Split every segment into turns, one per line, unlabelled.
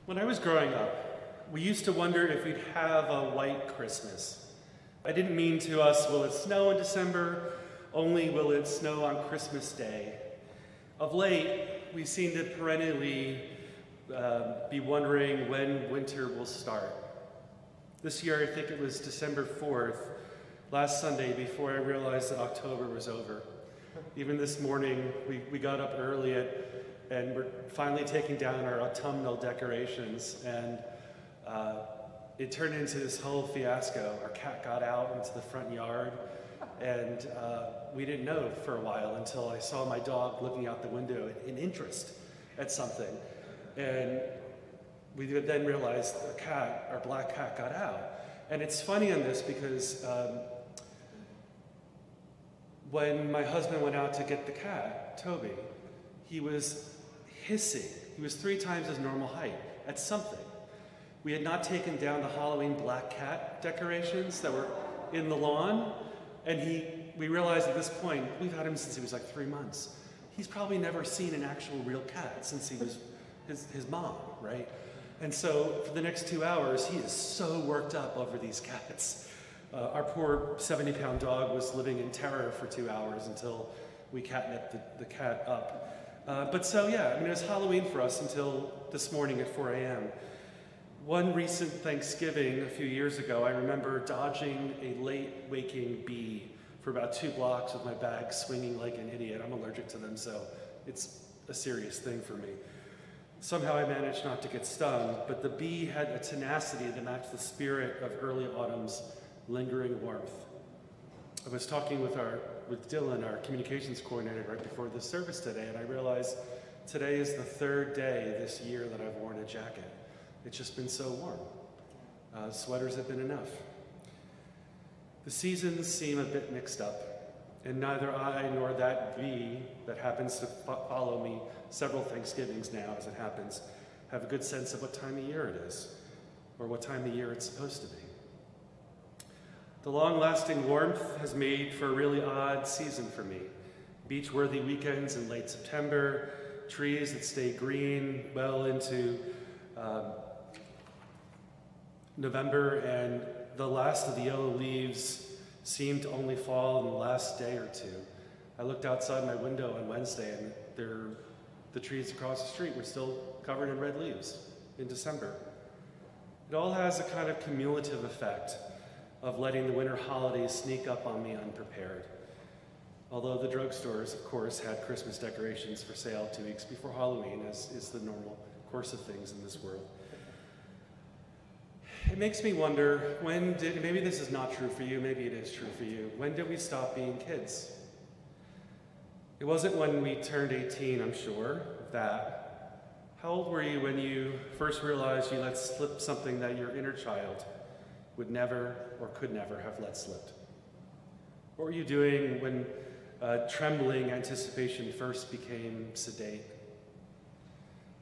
When I was growing up, we used to wonder if we'd have a white Christmas. I didn't mean to us, will it snow in December? Only will it snow on Christmas Day? Of late, we seem to perennially be wondering when winter will start. This year, I think it was December 4th, last Sunday, before I realized that October was over. Even this morning, we got up early and we're finally taking down our autumnal decorations, and it turned into this whole fiasco. Our cat got out into the front yard, and we didn't know for a while until I saw my dog looking out the window in interest at something. And we then realized our black cat got out. And it's funny on this because when my husband went out to get the cat, Toby, he was hissing. He was 3 times his normal height at something. We had not taken down the Halloween black cat decorations that were in the lawn, and we realized at this point, we've had him since he was like 3 months. He's probably never seen an actual real cat since he was his mom, right? And so for the next 2 hours, he is so worked up over these cats. Our poor 70-pound dog was living in terror for 2 hours until we catnapped the cat up. But so, yeah, I mean, it was Halloween for us until this morning at 4 a.m. One recent Thanksgiving a few years ago, I remember dodging a late-waking bee for about 2 blocks with my bag swinging like an idiot. I'm allergic to them, so it's a serious thing for me. Somehow I managed not to get stung, but the bee had a tenacity that matched the spirit of early autumn's lingering warmth. I was talking with Dylan, our communications coordinator, right before the service today, and I realized today is the 3rd day this year that I've worn a jacket. It's just been so warm. Sweaters have been enough. The seasons seem a bit mixed up, and neither I nor that bee that happens to follow me several Thanksgivings now, as it happens, have a good sense of what time of year it is, or what time of year it's supposed to be. The long-lasting warmth has made for a really odd season for me. Beach-worthy weekends in late September, trees that stay green well into November, and the last of the yellow leaves seem to only fall in the last day or two. I looked outside my window on Wednesday, and the trees across the street were still covered in red leaves in December. It all has a kind of cumulative effect of letting the winter holidays sneak up on me unprepared. Although the drugstores, of course, had Christmas decorations for sale 2 weeks before Halloween, as is the normal course of things in this world. It makes me wonder, maybe this is not true for you, maybe it is true for you, when did we stop being kids? It wasn't when we turned 18, I'm sure, of that. How old were you when you first realized you let slip something that your inner child would never or could never have let slip? What were you doing when trembling anticipation first became sedate?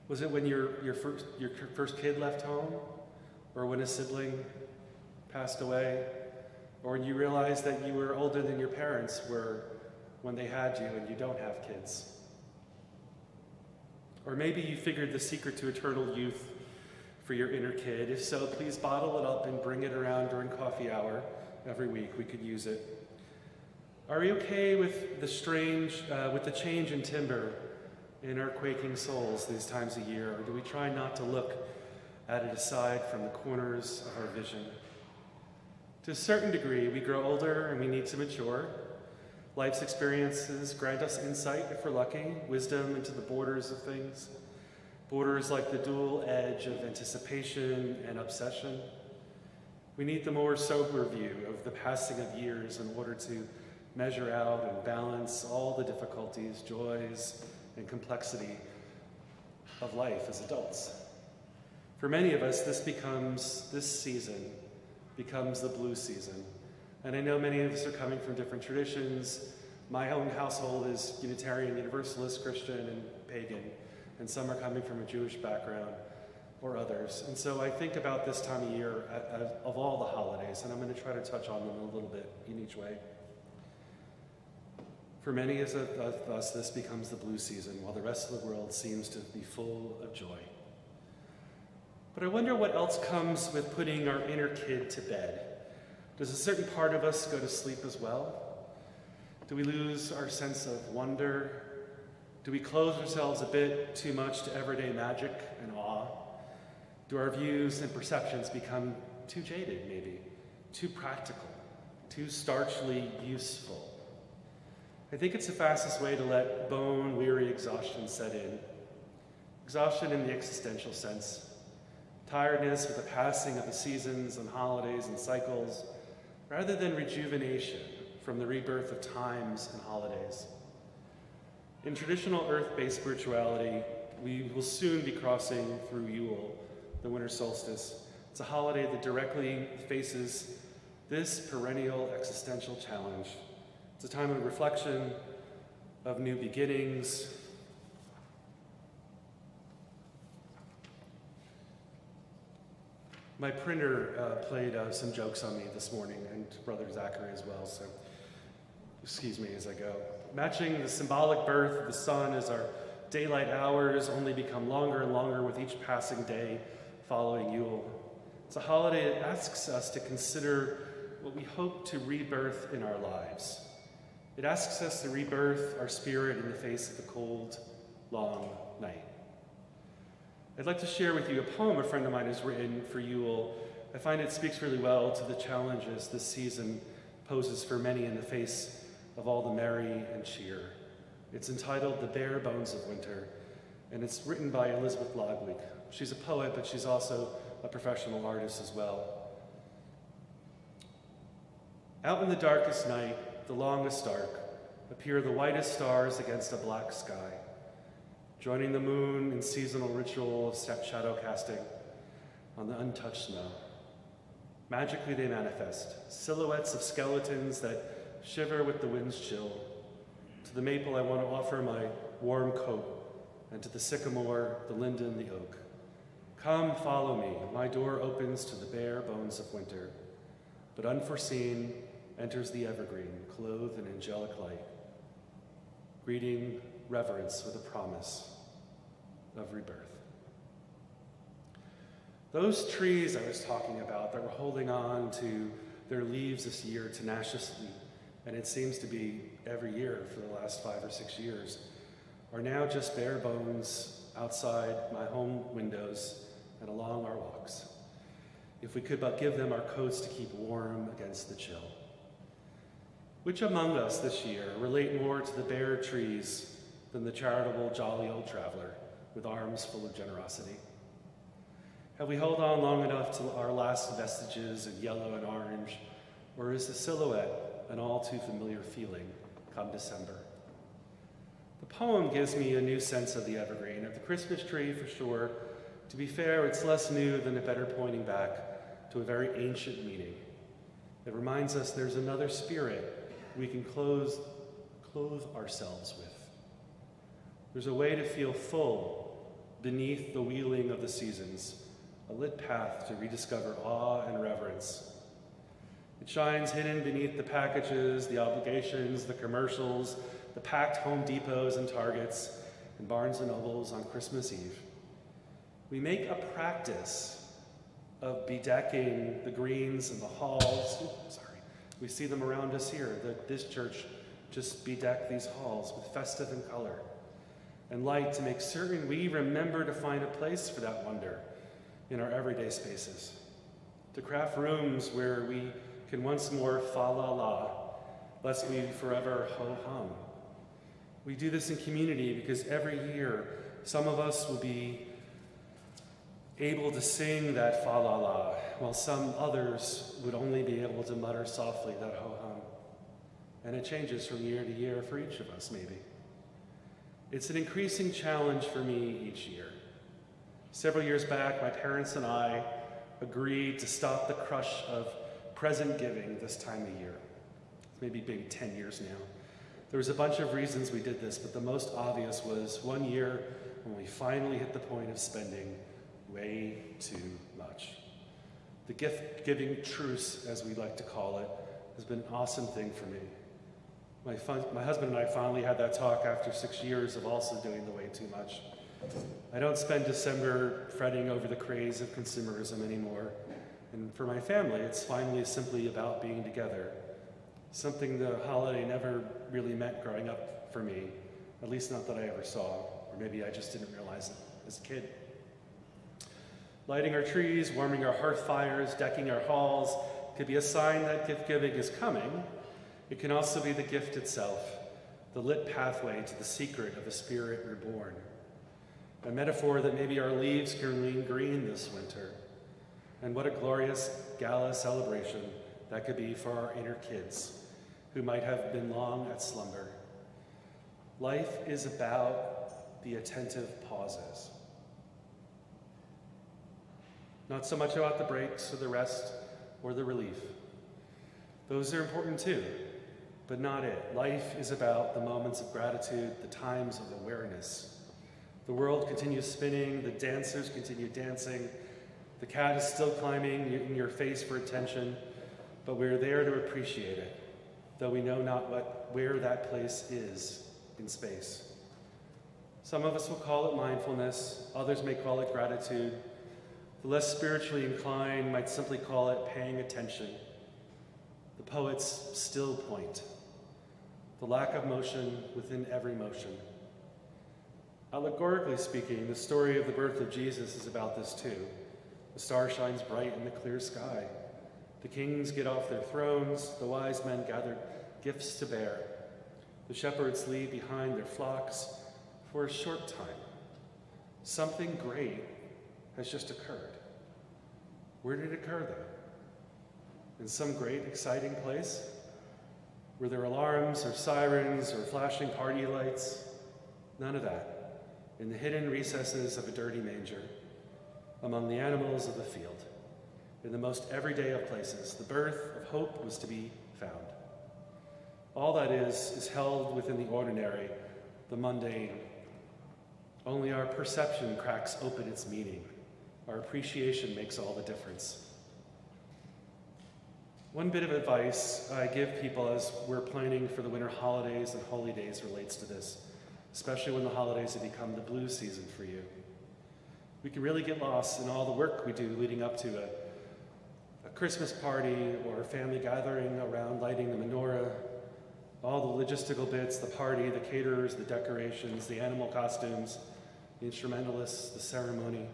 Was it when your first kid left home? Or when a sibling passed away? Or when you realized that you were older than your parents were when they had you and you don't have kids? Or maybe you figured the secret to eternal youth for your inner kid. If so, please bottle it up and bring it around during coffee hour every week. We could use it. Are we okay with the change in timber in our quaking souls these times of year? Or do we try not to look at it aside from the corners of our vision? To a certain degree, we grow older and we need to mature. Life's experiences grant us insight, if we're lucky, wisdom into the borders of things. Borders like the dual edge of anticipation and obsession. We need the more sober view of the passing of years in order to measure out and balance all the difficulties, joys, and complexity of life as adults. For many of us, this season becomes the blue season. And I know many of us are coming from different traditions. My own household is Unitarian, Universalist, Christian, and pagan. And some are coming from a Jewish background or others. And so I think about this time of year of all the holidays, and I'm going to try to touch on them a little bit in each way. For many of us, this becomes the blue season, while the rest of the world seems to be full of joy. But I wonder what else comes with putting our inner kid to bed. Does a certain part of us go to sleep as well? Do we lose our sense of wonder? Do we close ourselves a bit too much to everyday magic and awe? Do our views and perceptions become too jaded, maybe? Too practical? Too starchily useful? I think it's the fastest way to let bone-weary exhaustion set in. Exhaustion in the existential sense. Tiredness with the passing of the seasons and holidays and cycles, rather than rejuvenation from the rebirth of times and holidays. In traditional earth-based spirituality, we will soon be crossing through Yule, the winter solstice. It's a holiday that directly faces this perennial existential challenge. It's a time of reflection, of new beginnings. My printer played some jokes on me this morning, and Brother Zachary as well, so excuse me as I go. Matching the symbolic birth of the sun as our daylight hours only become longer and longer with each passing day following Yule. It's a holiday that asks us to consider what we hope to rebirth in our lives. It asks us to rebirth our spirit in the face of the cold, long night. I'd like to share with you a poem a friend of mine has written for Yule. I find it speaks really well to the challenges this season poses for many in the face of all the merry and cheer. It's entitled The Bare Bones of Winter, and it's written by Elizabeth Lodwick. She's a poet, but she's also a professional artist as well. Out in the darkest night, the longest dark, appear the whitest stars against a black sky, joining the moon in seasonal ritual of shadow casting on the untouched snow. Magically they manifest, silhouettes of skeletons that shiver with the wind's chill. To the maple I want to offer my warm coat, and to the sycamore, the linden, the oak. Come, follow me, my door opens to the bare bones of winter, but unforeseen enters the evergreen, clothed in angelic light. Greeting, reverence with a promise of rebirth. Those trees I was talking about that were holding on to their leaves this year tenaciously, and it seems to be every year for the last 5 or 6 years, are now just bare bones outside my home windows and along our walks. If we could but give them our coats to keep warm against the chill. Which among us this year relate more to the bare trees than the charitable jolly old traveler with arms full of generosity? Have we held on long enough to our last vestiges of yellow and orange, or is the silhouette an all too familiar feeling come December? The poem gives me a new sense of the evergreen, of the Christmas tree for sure. To be fair, it's less new than a better pointing back to a very ancient meaning. It reminds us there's another spirit we can clothe ourselves with. There's a way to feel full beneath the wheeling of the seasons, a lit path to rediscover awe and reverence. It shines hidden beneath the packages, the obligations, the commercials, the packed Home Depots and Targets, and Barnes & Nobles on Christmas Eve. We make a practice of bedecking the greens and the halls. We see them around us here. This church just bedecked these halls with festive and color and light to make certain we remember to find a place for that wonder in our everyday spaces. To craft rooms where we can once more fa la la, lest we forever ho hum. We do this in community because every year some of us will be able to sing that fa la la, while some others would only be able to mutter softly that ho hum. And it changes from year to year for each of us, maybe. It's an increasing challenge for me each year. Several years back, my parents and I agreed to stop the crush of present giving this time of year. Maybe 10 years now. There was a bunch of reasons we did this, but the most obvious was one year when we finally hit the point of spending way too much. The gift-giving truce, as we like to call it, has been an awesome thing for me. My husband and I finally had that talk after 6 years of also doing the way too much. I don't spend December fretting over the craze of consumerism anymore. And for my family, it's finally simply about being together. Something the holiday never really meant growing up for me, at least not that I ever saw, or maybe I just didn't realize it as a kid. Lighting our trees, warming our hearth fires, decking our halls could be a sign that gift giving is coming. It can also be the gift itself, the lit pathway to the secret of a spirit reborn. A metaphor that maybe our leaves can lean green this winter. And what a glorious gala celebration that could be for our inner kids, who might have been long at slumber. Life is about the attentive pauses. Not so much about the breaks or the rest or the relief. Those are important too, but not it. Life is about the moments of gratitude, the times of awareness. The world continues spinning, the dancers continue dancing, the cat is still climbing in your face for attention, but we're there to appreciate it, though we know not where that place is in space. Some of us will call it mindfulness, others may call it gratitude. The less spiritually inclined might simply call it paying attention. The poet's still point, the lack of motion within every motion. Allegorically speaking, the story of the birth of Jesus is about this too. The star shines bright in the clear sky. The kings get off their thrones, the wise men gather gifts to bear. The shepherds leave behind their flocks for a short time. Something great has just occurred. Where did it occur though? In some great, exciting place? Were there alarms or sirens or flashing party lights? None of that. In the hidden recesses of a dirty manger, among the animals of the field, in the most everyday of places, the birth of hope was to be found. All that is held within the ordinary, the mundane. Only our perception cracks open its meaning. Our appreciation makes all the difference. One bit of advice I give people as we're planning for the winter holidays and holy days relates to this, especially when the holidays have become the blue season for you. We can really get lost in all the work we do leading up to a Christmas party or a family gathering around lighting the menorah, all the logistical bits, the party, the caterers, the decorations, the animal costumes, the instrumentalists, the ceremony,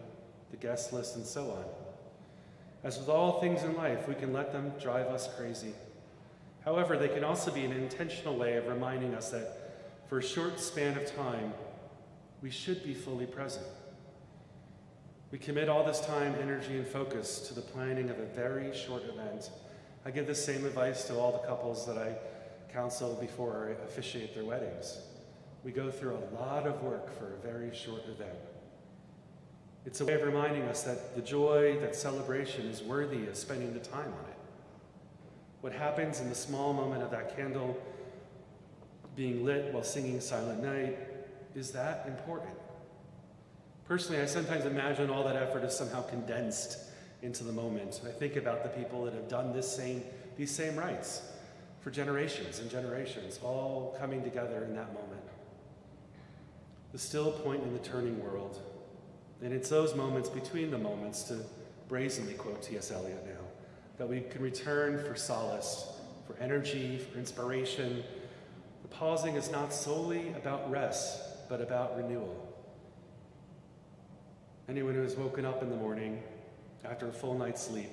the guest list, and so on. As with all things in life, we can let them drive us crazy. However, they can also be an intentional way of reminding us that for a short span of time, we should be fully present. We commit all this time, energy, and focus to the planning of a very short event. I give the same advice to all the couples that I counsel before I officiate their weddings. We go through a lot of work for a very short event. It's a way of reminding us that the joy, that celebration is worthy of spending the time on it. What happens in the small moment of that candle being lit while singing Silent Night, is that important? Personally, I sometimes imagine all that effort is somehow condensed into the moment. I think about the people that have done these same rites for generations and generations, all coming together in that moment. The still point in the turning world. And it's those moments between the moments, to brazenly quote T.S. Eliot now, that we can return for solace, for energy, for inspiration. The pausing is not solely about rest, but about renewal. Anyone who has woken up in the morning after a full night's sleep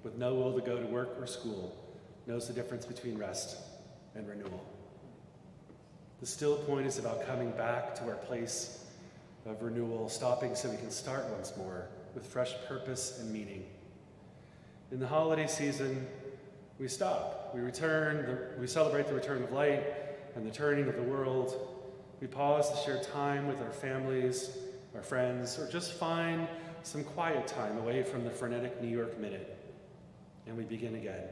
with no will to go to work or school knows the difference between rest and renewal. The still point is about coming back to our place of renewal, stopping so we can start once more with fresh purpose and meaning. In the holiday season, we stop. We return, we celebrate the return of light and the turning of the world. We pause to share time with our families, our friends, or just find some quiet time away from the frenetic New York minute. And we begin again.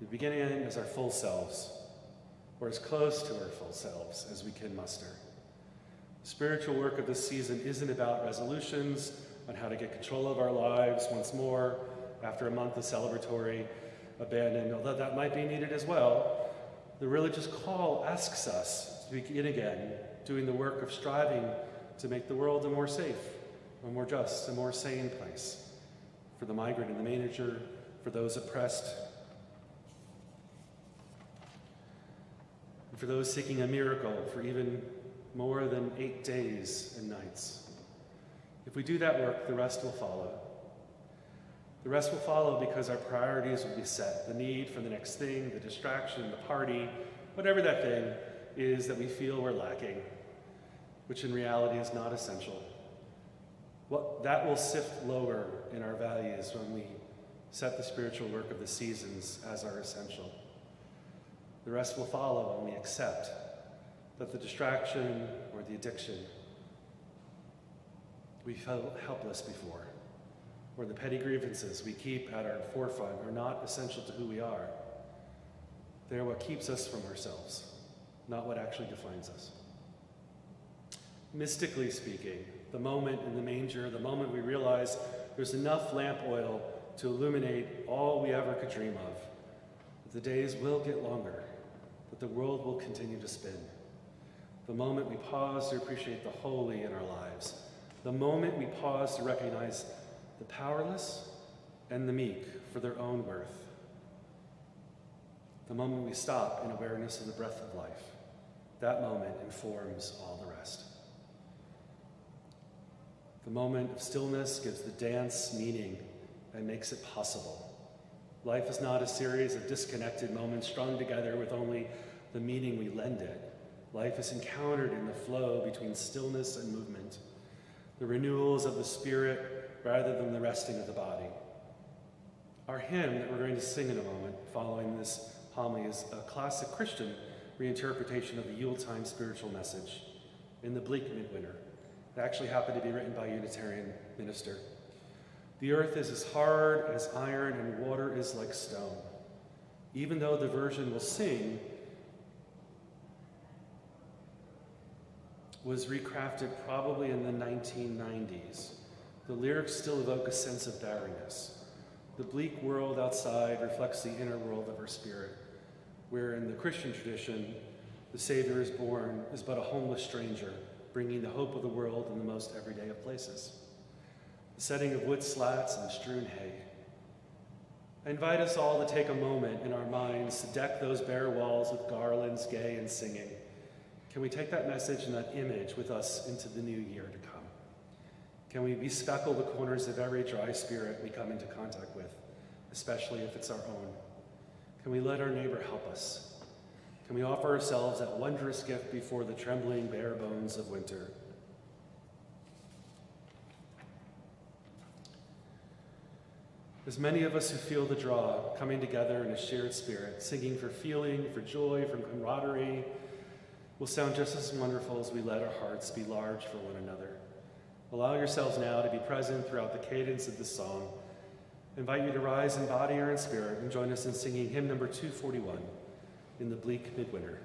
We begin again as our full selves, or as close to our full selves as we can muster. The spiritual work of this season isn't about resolutions on how to get control of our lives once more after a month of celebratory abandon, although that might be needed as well. The religious call asks us to begin again, doing the work of striving to make the world a more safe, a more just, a more sane place for the migrant and the manger, for those oppressed, and for those seeking a miracle for even more than 8 days and nights. If we do that work, the rest will follow. The rest will follow because our priorities will be set. The need for the next thing, the distraction, the party, whatever that thing is that we feel we're lacking, which in reality is not essential. That will sift lower in our values when we set the spiritual work of the seasons as our essential. The rest will follow when we accept that the distraction or the addiction we felt helpless before, or the petty grievances we keep at our forefront are not essential to who we are. They are what keeps us from ourselves, not what actually defines us. Mystically speaking, the moment in the manger, the moment we realize there's enough lamp oil to illuminate all we ever could dream of, that the days will get longer, that the world will continue to spin. The moment we pause to appreciate the holy in our lives, the moment we pause to recognize the powerless and the meek for their own worth, the moment we stop in awareness of the breath of life, that moment informs all the rest. The moment of stillness gives the dance meaning and makes it possible. Life is not a series of disconnected moments strung together with only the meaning we lend it. Life is encountered in the flow between stillness and movement, the renewals of the spirit rather than the resting of the body. Our hymn that we're going to sing in a moment following this homily is a classic Christian reinterpretation of the Yuletime spiritual message, In the Bleak Midwinter. It actually happened to be written by a Unitarian minister. The earth is as hard as iron and water is like stone. Even though the version we'll sing was recrafted probably in the 1990s, the lyrics still evoke a sense of barrenness. The bleak world outside reflects the inner world of our spirit, where in the Christian tradition, the Savior is born as but a homeless stranger, bringing the hope of the world in the most everyday of places. The setting of wood slats and strewn hay. I invite us all to take a moment in our minds to deck those bare walls with garlands gay and singing. Can we take that message and that image with us into the new year to come? Can we bespeckle the corners of every dry spirit we come into contact with, especially if it's our own? Can we let our neighbor help us? Can we offer ourselves that wondrous gift before the trembling bare bones of winter? There's many of us who feel the draw, coming together in a shared spirit, singing for feeling, for joy, for camaraderie, will sound just as wonderful as we let our hearts be large for one another. Allow yourselves now to be present throughout the cadence of this song. I invite you to rise in body or in spirit and join us in singing hymn number 241, In the Bleak Midwinter.